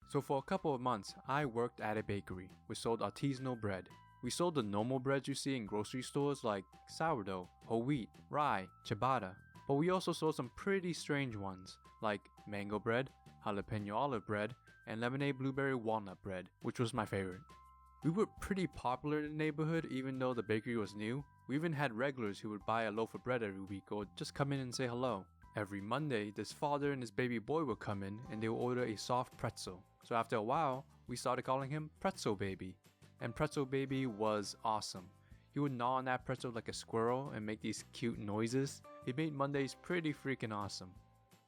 So for a couple of months, I worked at a bakery. We sold artisanal bread. We sold the normal breads you see in grocery stores like sourdough, whole wheat, rye, ciabatta. But we also sold some pretty strange ones like mango bread, jalapeno olive bread, and lemonade blueberry walnut bread, which was my favorite. We were pretty popular in the neighborhood even though the bakery was new. We even had regulars who would buy a loaf of bread every week or just come in and say hello. Every Monday, this father and his baby boy would come in and they would order a soft pretzel. So after a while, we started calling him Pretzel Baby. And Pretzel Baby was awesome. He would gnaw on that pretzel like a squirrel and make these cute noises. He made Mondays pretty freaking awesome.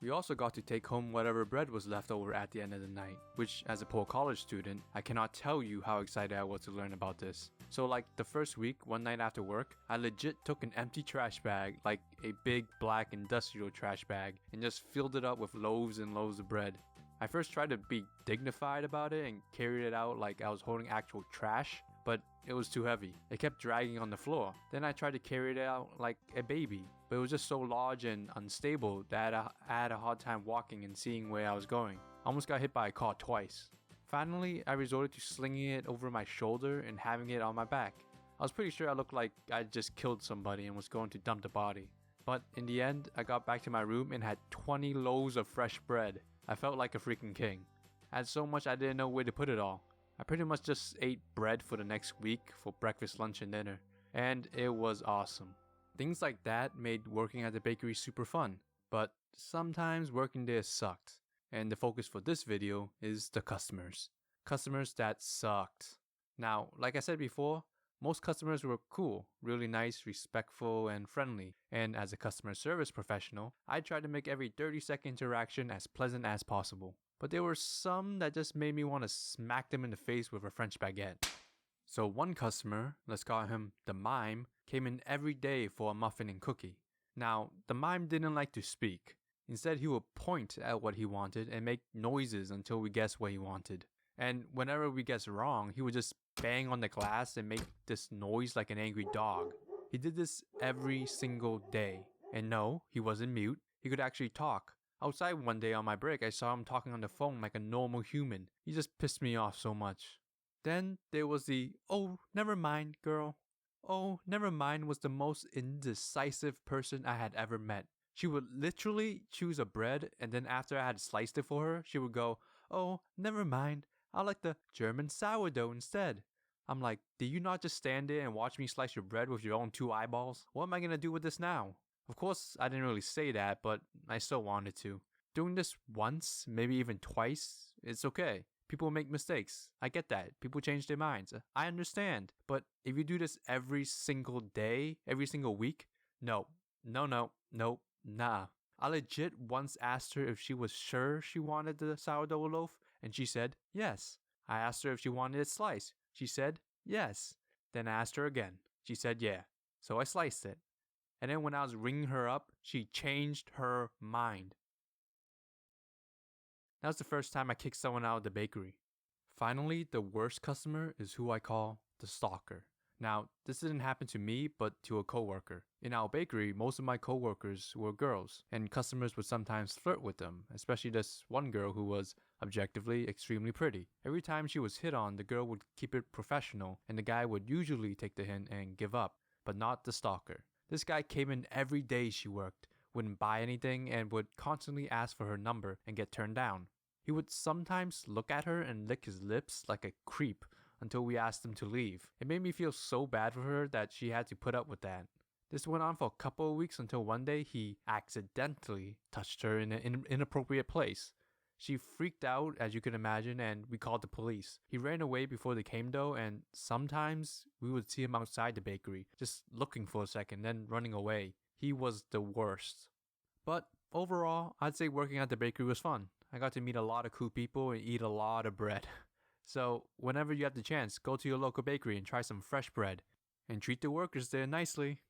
We also got to take home whatever bread was left over at the end of the night, which as a poor college student, I cannot tell you how excited I was to learn about this. So like the first week, one night after work, I legit took an empty trash bag, like a big black industrial trash bag, and just filled it up with loaves and loaves of bread. I first tried to be dignified about it and carried it out like I was holding actual trash, but it was too heavy. It kept dragging on the floor. Then I tried to carry it out like a baby, but it was just so large and unstable that I had a hard time walking and seeing where I was going. I almost got hit by a car twice. Finally, I resorted to slinging it over my shoulder and having it on my back. I was pretty sure I looked like I just killed somebody and was going to dump the body. But in the end, I got back to my room and had 20 loaves of fresh bread. I felt like a freaking king. I had so much I didn't know where to put it all. I pretty much just ate bread for the next week for breakfast, lunch, and dinner. And it was awesome. Things like that made working at the bakery super fun. But sometimes working there sucked. And the focus for this video is the customers. Customers that sucked. Now, like I said before, most customers were cool, really nice, respectful, and friendly. And as a customer service professional, I tried to make every 30-second interaction as pleasant as possible. But there were some that just made me want to smack them in the face with a French baguette. So one customer, let's call him the mime, came in every day for a muffin and cookie. Now, the mime didn't like to speak. Instead, he would point at what he wanted and make noises until we guessed what he wanted. And whenever we guessed wrong, he would just bang on the glass and make this noise like an angry dog. He did this every single day. And no, he wasn't mute. He could actually talk. Outside one day on my break, I saw him talking on the phone like a normal human. He just pissed me off so much. Then there was the, "Oh, never mind, girl." "Oh, never mind" was the most indecisive person I had ever met. She would literally choose a bread and then after I had sliced it for her, she would go, "Oh, never mind. I like the German sourdough instead." I'm like, did you not just stand there and watch me slice your bread with your own 2 eyeballs? What am I gonna do with this now? Of course, I didn't really say that, but I still wanted to. Doing this once, maybe even twice, it's okay. People make mistakes. I get that. People change their minds. I understand. But if you do this every single day, every single week, no, nah. I legit once asked her if she was sure she wanted the sourdough loaf, and she said yes. I asked her if she wanted it sliced. She said yes. Then I asked her again. She said yeah. So I sliced it. And then when I was ringing her up, she changed her mind. That was the first time I kicked someone out of the bakery. Finally, the worst customer is who I call the stalker. Now, this didn't happen to me, but to a coworker. In our bakery, most of my coworkers were girls, and customers would sometimes flirt with them, especially this one girl who was objectively extremely pretty. Every time she was hit on, the girl would keep it professional, and the guy would usually take the hint and give up, but not the stalker. This guy came in every day she worked, wouldn't buy anything, and would constantly ask for her number and get turned down. He would sometimes look at her and lick his lips like a creep until we asked him to leave. It made me feel so bad for her that she had to put up with that. This went on for a couple of weeks until one day he accidentally touched her in an inappropriate place. She freaked out, as you can imagine, and we called the police. He ran away before they came though, and sometimes we would see him outside the bakery, just looking for a second, then running away. He was the worst. But overall, I'd say working at the bakery was fun. I got to meet a lot of cool people and eat a lot of bread. So whenever you have the chance, go to your local bakery and try some fresh bread. And treat the workers there nicely.